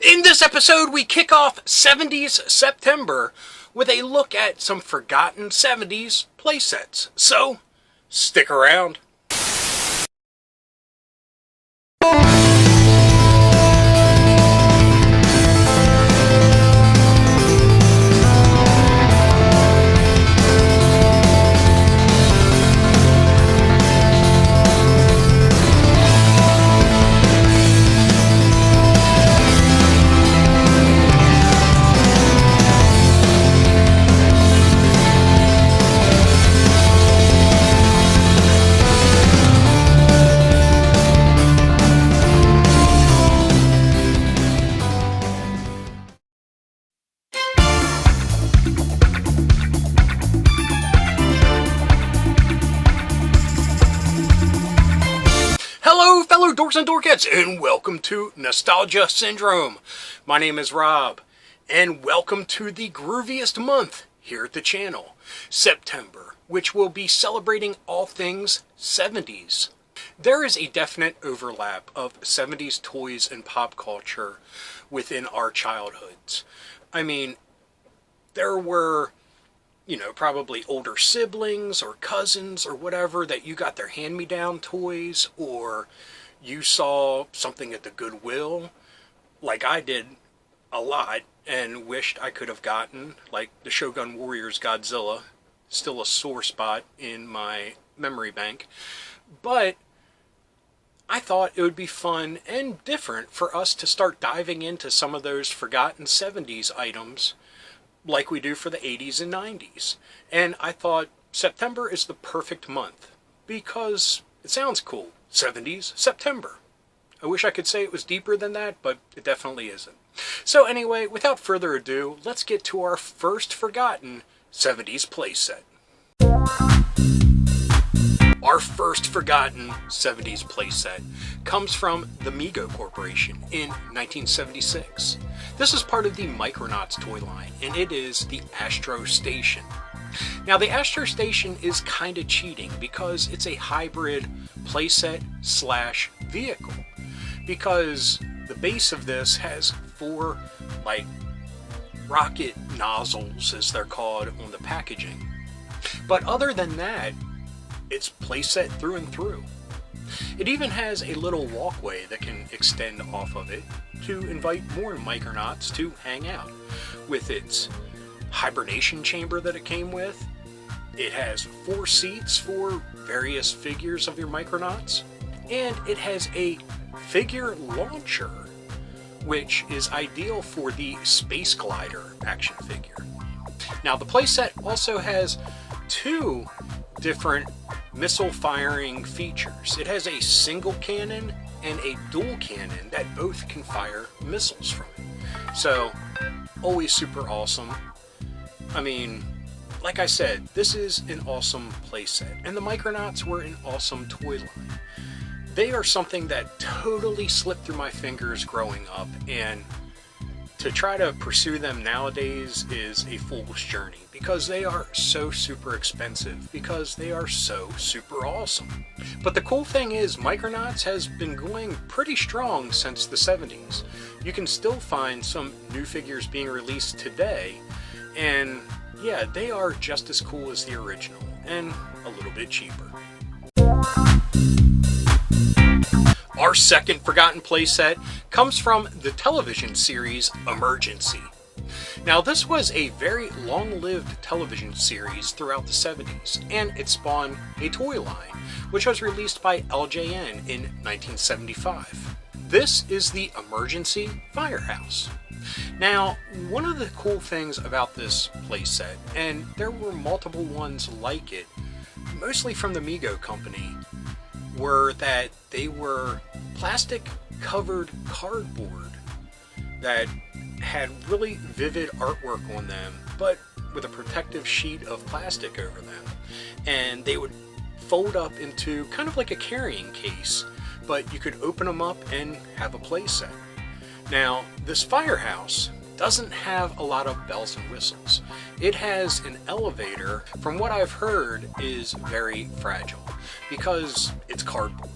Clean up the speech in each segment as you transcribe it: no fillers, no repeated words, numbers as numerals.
In this episode, we kick off 70s September with a look at some forgotten 70s playsets. So, stick around. Hello, fellow dorks and dorkettes, and welcome to Nostalgia Syndrome. My name is Rob, and welcome to the grooviest month here at the channel, September, which will be celebrating all things 70s. There is a definite overlap of 70s toys and pop culture within our childhoods. I mean, there were probably older siblings or cousins or whatever that you got their hand-me-down toys, or you saw something at the Goodwill, like I did a lot and wished I could have gotten, like the Shogun Warriors Godzilla, still a sore spot in my memory bank. But I thought it would be fun and different for us to start diving into some of those forgotten 70s items like we do for the 80s and 90s. And I thought September is the perfect month because it sounds cool. 70s September. I wish I could say it was deeper than that, but it definitely isn't. So anyway, without further ado, let's get to our first forgotten 70s playset. Our first forgotten 70s playset comes from the Mego Corporation in 1976. This is part of the Micronauts toy line, and it is the Astro Station. Now, the Astro Station is kind of cheating because it's a hybrid playset slash vehicle, because the base of this has four, rocket nozzles, as they're called on the packaging. But other than that, it's playset through and through. It even has a little walkway that can extend off of it to invite more Micronauts to hang out. With its hibernation chamber that it came with, it has 4 seats for various figures of your Micronauts, and it has a figure launcher, which is ideal for the Space Glider action figure. Now, the playset also has 2 different missile firing features. It has a single cannon and a dual cannon that both can fire missiles from it. So, always super awesome. I mean, like I said, this is an awesome playset, and the Micronauts were an awesome toy line. They are something that totally slipped through my fingers growing up, and to try to pursue them nowadays is a fool's journey, because they are so super expensive, because they are so super awesome. But the cool thing is, Micronauts has been going pretty strong since the 70s. You can still find some new figures being released today, and yeah, they are just as cool as the original, and a little bit cheaper. Our second forgotten playset comes from the television series Emergency. Now, this was a very long-lived television series throughout the 70s, and it spawned a toy line, which was released by LJN in 1975. This is the Emergency Firehouse. Now, one of the cool things about this playset, and there were multiple ones like it, mostly from the Mego company, were that they were plastic-covered cardboard that had really vivid artwork on them, but with a protective sheet of plastic over them. And they would fold up into kind of like a carrying case, but you could open them up and have a playset. Now, this Firehouse doesn't have a lot of bells and whistles. It has an elevator, from what I've heard, is very fragile because it's cardboard.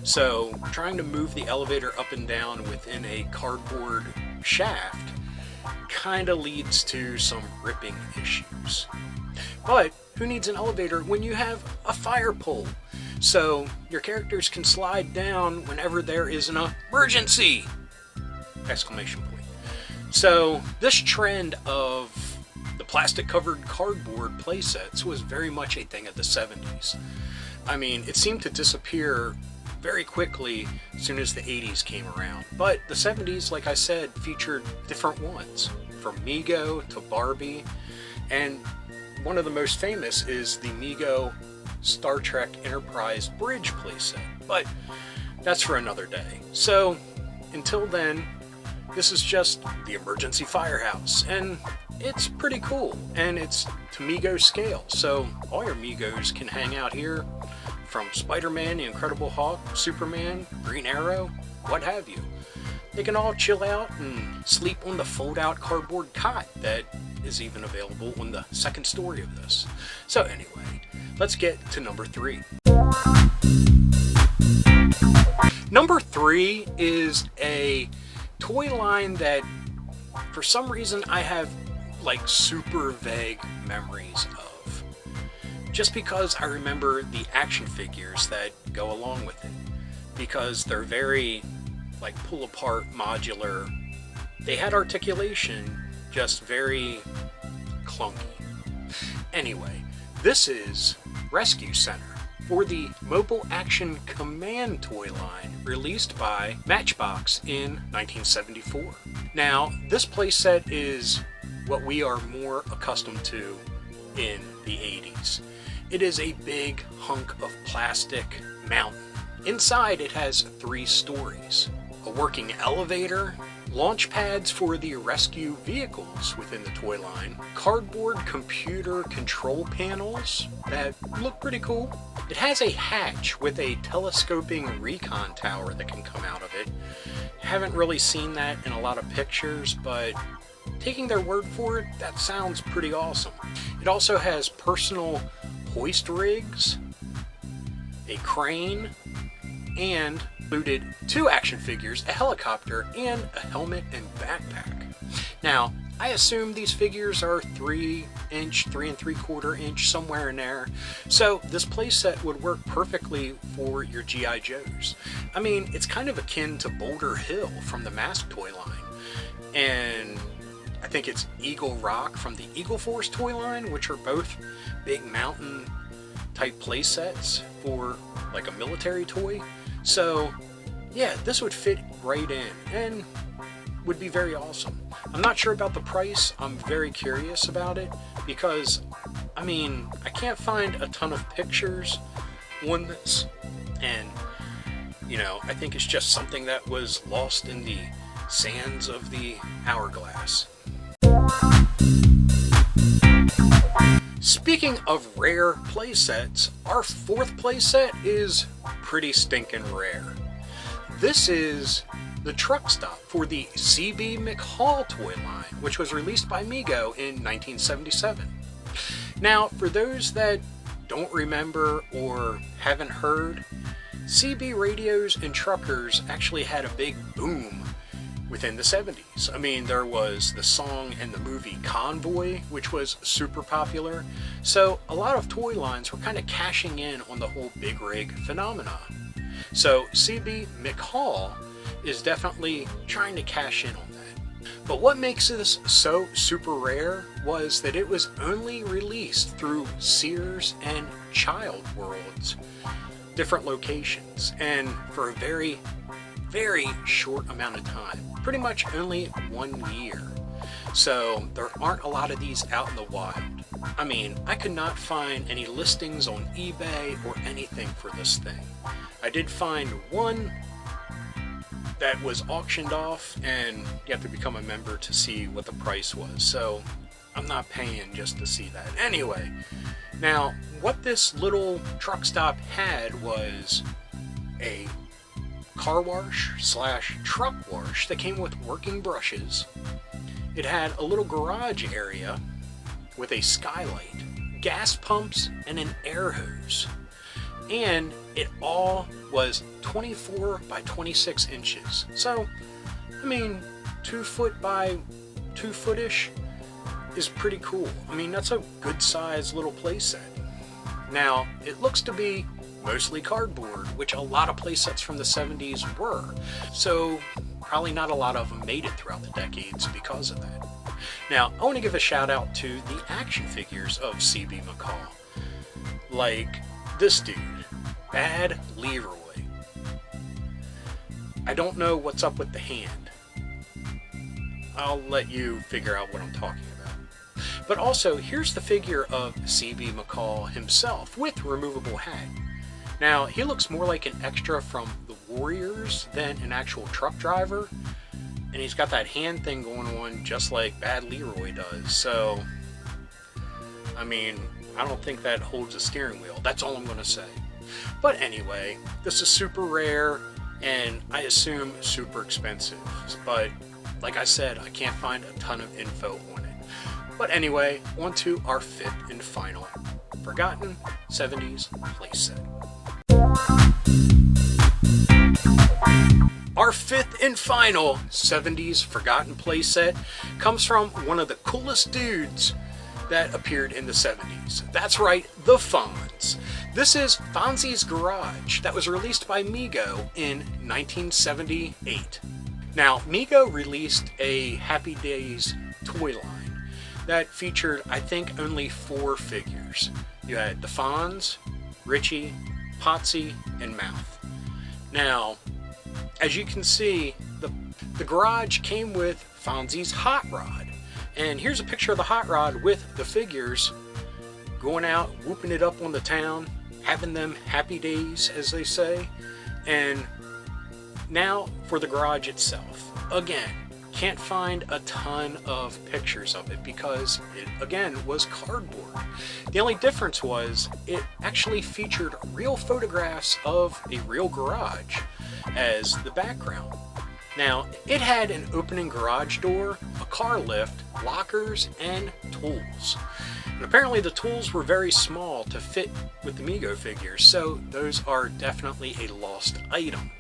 So trying to move the elevator up and down within a cardboard shaft kind of leads to some ripping issues. But who needs an elevator when you have a fire pole? So your characters can slide down whenever there is an emergency! Exclamation point. So this trend of the plastic covered cardboard playsets was very much a thing of the 70s. I mean, it seemed to disappear very quickly as soon as the 80s came around. But the 70s, like I said, featured different ones, from Mego to Barbie, and one of the most famous is the Mego Star Trek Enterprise Bridge playset. But that's for another day. So until then, this is just the emergency firehouse, and it's pretty cool, and it's to Mego scale, so all your Megos can hang out here, from Spider-Man, the Incredible Hulk, Superman, Green Arrow, what have you. They can all chill out and sleep on the fold-out cardboard cot that is even available on the second story of this. So anyway, let's get to number 3. Number 3 is a toy line that, for some reason, I have like super vague memories of. Just because I remember the action figures that go along with it. Because they're very like pull apart, modular. They had articulation, just very clunky. Anyway, this is Rescue Center for the Mobile Action Command toy line released by Matchbox in 1974. Now, this playset is what we are more accustomed to in the 80s. It is a big hunk of plastic mountain. Inside it has 3 stories. A working elevator, launch pads for the rescue vehicles within the toy line, cardboard computer control panels that look pretty cool. It has a hatch with a telescoping recon tower that can come out of it. Haven't really seen that in a lot of pictures, but taking their word for it, that sounds pretty awesome. It also has personal hoist rigs, a crane, and included 2 action figures, a helicopter, and a helmet and backpack. Now, I assume these figures are 3-inch, 3 3/4 inch, somewhere in there. So this playset would work perfectly for your G.I. Joes. I mean, it's kind of akin to Boulder Hill from the Mask toy line. And I think it's Eagle Rock from the Eagle Force toy line, which are both big mountain type playsets for like a military toy. So yeah, this would fit right in and would be very awesome. I'm not sure about the price. I'm very curious about it because, I mean, I can't find a ton of pictures on this, and you know, I think it's just something that was lost in the sands of the hourglass. Speaking of rare playsets, our 4th playset is pretty stinking rare. This is the truck stop for the CB McHaul toy line, which was released by Mego in 1977. Now, for those that don't remember or haven't heard, CB radios and truckers actually had a big boom within the 70s. I mean, there was the song and the movie Convoy, which was super popular. So a lot of toy lines were kind of cashing in on the whole big rig phenomenon. So CB McHaul is definitely trying to cash in on that. But what makes this so super rare was that it was only released through Sears and Child Worlds, different locations, and for a very, very short amount of time. Pretty much only 1 year. So there aren't a lot of these out in the wild. I mean, I could not find any listings on eBay or anything for this thing. I did find one that was auctioned off, and you have to become a member to see what the price was. So I'm not paying just to see that. Anyway, now what this little truck stop had was a car wash / truck wash that came with working brushes. It had a little garage area with a skylight, gas pumps, and an air hose. And it all was 24 by 26 inches. So, I mean, 2 foot by 2 foot-ish is pretty cool. I mean, that's a good sized little playset. Now, it looks to be mostly cardboard, which a lot of playsets from the 70s were. So probably not a lot of them made it throughout the decades because of that. Now, I want to give a shout out to the action figures of CB McHaul. Like this dude, Bad Leroy. I don't know what's up with the hand. I'll let you figure out what I'm talking about. But also, here's the figure of CB McHaul himself with removable hat. Now, he looks more like an extra from the Warriors than an actual truck driver. And he's got that hand thing going on just like Bad Leroy does. So, I mean, I don't think that holds a steering wheel. That's all I'm going to say. But anyway, this is super rare and I assume super expensive. But like I said, I can't find a ton of info on it. But anyway, on to our fifth and final forgotten 70s playset. Our fifth and final 70s forgotten playset comes from one of the coolest dudes that appeared in the 70s. That's right, the Fonz. This is Fonzie's Garage that was released by Mego in 1978. Now, Mego released a Happy Days toy line that featured, I think, only 4 figures. You had the Fonz, Richie, Potsy, and Mouth. Now, as you can see, the garage came with Fonzie's hot rod. And here's a picture of the hot rod with the figures going out, whooping it up on the town, having them happy days, as they say. And now for the garage itself. Again, can't find a ton of pictures of it because it, again, was cardboard. The only difference was it actually featured real photographs of a real garage as the background. Now, it had an opening garage door, a car lift, lockers, and tools. And apparently the tools were very small to fit with the Mego figures, so those are definitely a lost item.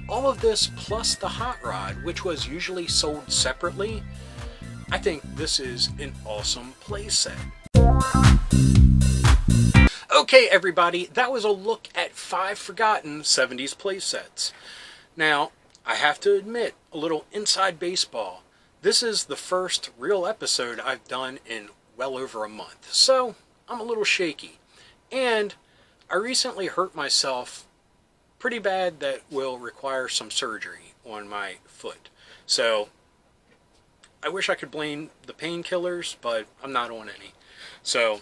All of this plus the hot rod, which was usually sold separately. I think this is an awesome playset. Okay, everybody, that was a look at 5 forgotten 70s playsets. Now, I have to admit, a little inside baseball. This is the first real episode I've done in well over a month, so I'm a little shaky. And I recently hurt myself pretty bad that will require some surgery on my foot. So, I wish I could blame the painkillers, but I'm not on any. So,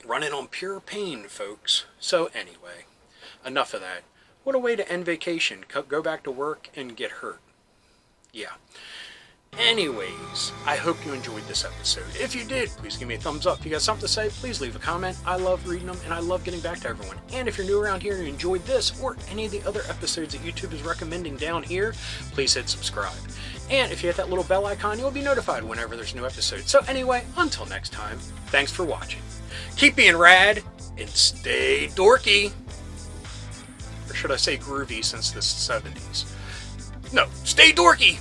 running on pure pain, folks. So anyway, enough of that. What a way to end vacation. Go back to work and get hurt. Yeah. Anyways, I hope you enjoyed this episode. If you did, please give me a thumbs up. If you got something to say, please leave a comment. I love reading them, and I love getting back to everyone. And if you're new around here and you enjoyed this, or any of the other episodes that YouTube is recommending down here, please hit subscribe. And if you hit that little bell icon, you'll be notified whenever there's a new episode. So anyway, until next time, thanks for watching. Keep being rad, and stay dorky. Or should I say groovy, since this is 70s? No, stay dorky!